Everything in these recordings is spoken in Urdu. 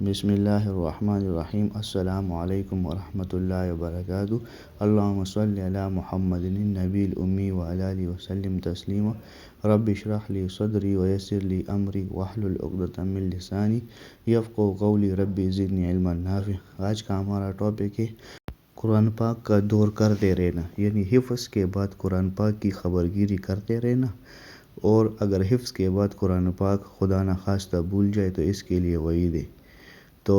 بسم اللہ الرحمن الرحیم۔ السلام علیکم ورحمۃ اللہ وبرکاتہ۔ اللہم صلی علی محمد النبی الامی وعلی آلہ وسلم تسلیما۔ رب اشرح لی صدری ویسر لی امری واحلل عقدۃ من لسانی یفقہوا قولی۔ رب زدنی علما نافعا۔ آج کا ہمارا ٹاپک ہے قرآن پاک کا دور کرتے رہنا، یعنی حفظ کے بعد قرآن پاک کی خبر گیری کرتے رہنا، اور اگر حفظ کے بعد قرآن پاک خدا نخواستہ بھول جائے تو اس کے لیے وعید ہے۔ تو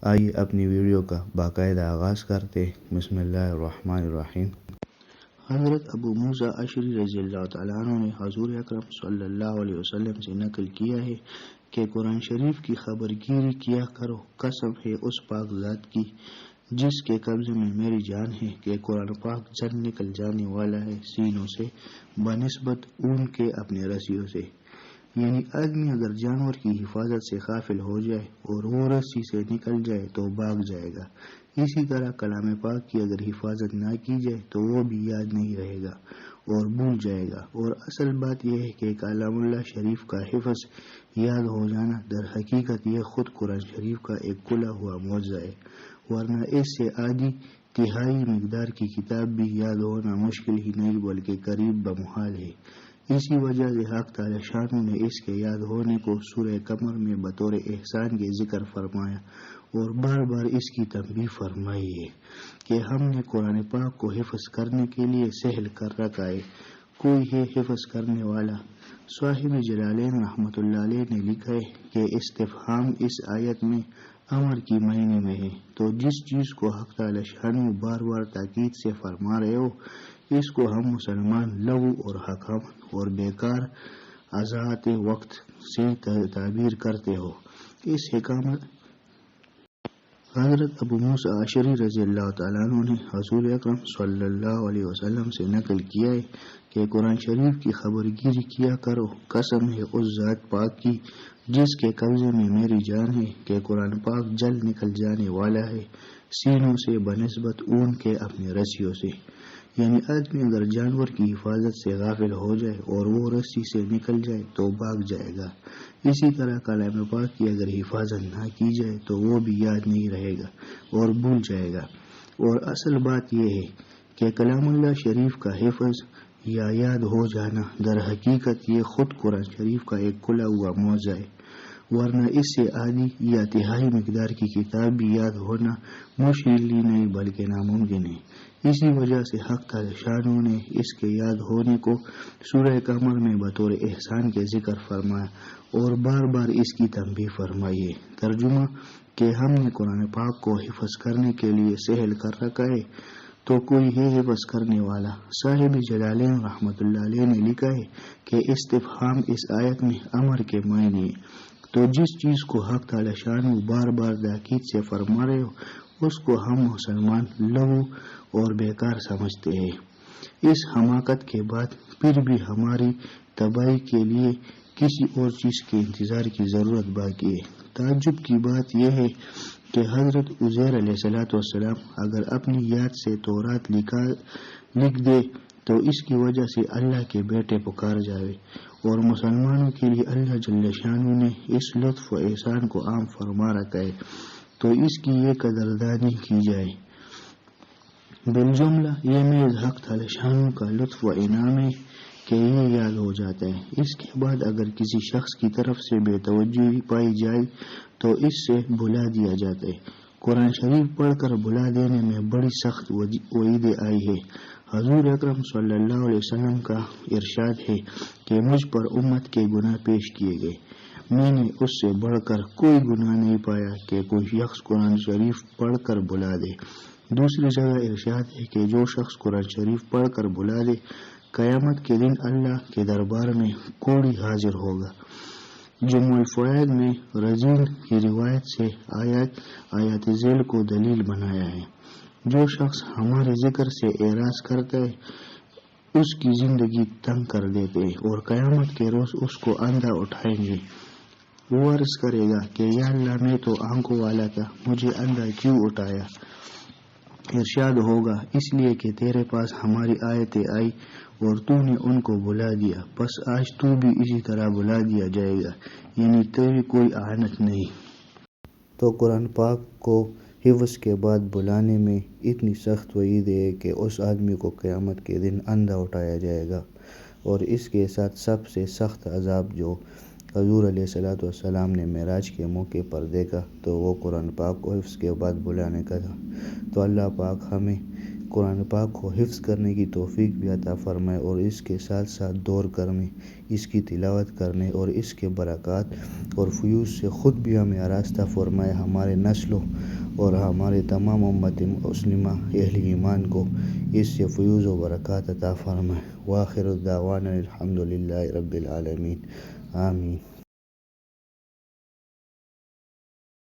آئیے اپنی ویڈیو کا باقاعدہ آغاز کرتے۔ بسم اللہ الرحمن الرحیم۔ حضرت ابو موسیٰ اشعری رضی اللہ تعالیٰ عنہ نے حضور اکرم صلی اللہ علیہ وسلم سے نقل کیا ہے کہ قرآن شریف کی خبر گیری کیا کرو، قسم ہے اس پاک ذات کی جس کے قبضے میں میری جان ہے کہ قرآن پاک جل نکل جانے والا ہے سینوں سے بنسبت اون کے اپنے رسیوں سے۔ یعنی آدمی اگر جانور کی حفاظت سے غافل ہو جائے اور وہ رسی سے نکل جائے تو بھاگ جائے گا، اسی طرح کلام پاک کی اگر حفاظت نہ کی جائے تو وہ بھی یاد نہیں رہے گا اور بھول جائے گا۔ اور اصل بات یہ ہے کہ کلام اللہ شریف کا حفظ یاد ہو جانا در حقیقت یہ خود قرآن شریف کا ایک کھلا ہوا معجزہ ہے، ورنہ اس سے آدھی تہائی مقدار کی کتاب بھی یاد ہونا مشکل ہی نہیں بلکہ قریب بمحال ہے۔ اسی وجہ سے حق تعالی شان نے اس کے یاد ہونے کو سورہ قمر میں بطور احسان کے ذکر فرمایا اور بار بار اس کی تنبیہ فرمائی ہے کہ ہم نے قرآن پاک کو حفظ کرنے کے لیے سہل کر رکھا ہے، کوئی ہے حفظ کرنے والا۔ صاحب جلالین رحمۃ اللہ علیہ نے لکھا ہے کہ استفہام اس آیت میں امر کی معنی میں ہے، تو جس چیز کو حق تعالی شان بار بار تاکید سے فرما رہے ہو اس کو ہم مسلمان لغو اور حکامت اور بیکار اضاعت وقت سے تعبیر کرتے ہو۔ اس حکامت حضرت ابو موسیٰ اشعری رضی اللہ تعالیٰ عنہ نے حضور اکرم صلی اللہ علیہ وسلم سے نقل کیا ہے کہ قرآن شریف کی خبر گیری کیا کرو، قسم ہے اس ذات پاک کی جس کے قبضے میں میری جان ہے کہ قرآن پاک جل نکل جانے والا ہے سینوں سے بنسبت اون کے اپنے رسیوں سے۔ یعنی آدمی اگر جانور کی حفاظت سے غافل ہو جائے اور وہ رسی سے نکل جائے تو بھاگ جائے گا، اسی طرح کلام پاک کی اگر حفاظت نہ کی جائے تو وہ بھی یاد نہیں رہے گا اور بھول جائے گا۔ اور اصل بات یہ ہے کہ کلام اللہ شریف کا حفظ یا یاد ہو جانا در حقیقت یہ خود قرآن شریف کا ایک کھلا ہوا معجزہ ہے، ورنہ اس سے آدھی یا تہائی مقدار کی کتاب بھی یاد ہونا مشکل ہی نہیں بلکہ ناممکن ہے۔ اسی وجہ سے حق تعالی شانہ نے اس کے یاد ہونے کو سورہ قمر میں بطور احسان کے ذکر فرمایا اور بار بار اس کی تنبیہ فرمائی ہے۔ ترجمہ کہ ہم نے قرآن پاک کو حفظ کرنے کے لیے سہل کر رکھا ہے، تو کوئی ہے حفظ کرنے والا۔ صاحب جلالین رحمۃ اللہ علیہ نے لکھا ہے کہ استفہام اس آیت میں امر کے معنی ہے، تو جس چیز کو حق تعالی شان بار بار تاکید سے فرما رہے ہو اس کو ہم مسلمان لغو اور بیکار سمجھتے ہیں۔ اس حماقت کے بعد پھر بھی ہماری تباہی کے لیے کسی اور چیز کے انتظار کی ضرورت باقی ہے۔ تعجب کی بات یہ ہے کہ حضرت عزیر علیہ السلام اگر اپنی یاد سے تورات لکھ دے تو اس کی وجہ سے اللہ کے بیٹے پکار جاوے، اور مسلمانوں کے لیے اللہ جل شانہ نے اس لطف و احسان کو عام فرما رکھا ہے تو اس کی یہ قدردانی کی جائے۔ بالجملہ یہ محض حق تعالی شانہ کا لطف و انعام ہے کہ یہ یاد ہو جاتا ہے۔ اس کے بعد اگر کسی شخص کی طرف سے بے توجہی پائی جائے تو اس سے بھلا دیا جاتا ہے۔ قرآن شریف پڑھ کر بھلا دینے میں بڑی سخت وعیدیں آئی ہے۔ حضور اکرم صلی اللہ علیہ وسلم کا ارشاد ہے کہ مجھ پر امت کے گناہ پیش کیے گئے، میں نے اس سے بڑھ کر کوئی گناہ نہیں پایا کہ کوئی شخص قرآن شریف پڑھ کر بھلا دے۔ دوسری جگہ ارشاد ہے کہ جو شخص قرآن شریف پڑھ کر بھلا دے قیامت کے دن اللہ کے دربار میں کوڑی حاضر ہوگا۔ جمع الفوائد میں رزین کی روایت سے آیات ذیل کو دلیل بنایا ہے۔ جو شخص ہمارے ذکر سے اعراض کرتا ہے اس کی زندگی تنگ کر دیتے ہیں اور قیامت کے روز اس کو اندھا اٹھائیں گے۔ وہ عرض کرے گا کہ یا اللہ میں تو آنکھوں والا تھا، مجھے اندھا کیوں اٹھایا؟ ارشاد ہوگا اس لیے کہ تیرے پاس ہماری آیتیں آئی اور تو نے ان کو بھلا دیا، بس آج تو بھی اسی طرح بھلا دیا جائے گا، یعنی تیری کوئی اعانت نہیں۔ تو قرآن پاک کو حفظ کے بعد بلانے میں اتنی سخت وعید ہے کہ اس آدمی کو قیامت کے دن اندھا اٹھایا جائے گا، اور اس کے ساتھ سب سے سخت عذاب جو حضور علیہ الصلوۃ والسلام نے معراج کے موقع پر دیکھا تو وہ قرآن پاک کو حفظ کے بعد بلانے کا تھا۔ تو اللہ پاک ہمیں قرآن پاک کو حفظ کرنے کی توفیق بھی عطا فرمائے، اور اس کے ساتھ ساتھ دور کر میں اس کی تلاوت کرنے اور اس کے برکات اور فیوز سے خود بھی ہمیں آراستہ فرمائے، ہمارے نسلوں اور ہمارے تمام امت مسلمہ اہل ایمان کو اس سے فیوز و برکات عطا فرمائے۔ وآخر دعوانا الحمد للہ رب العالمین، آمین۔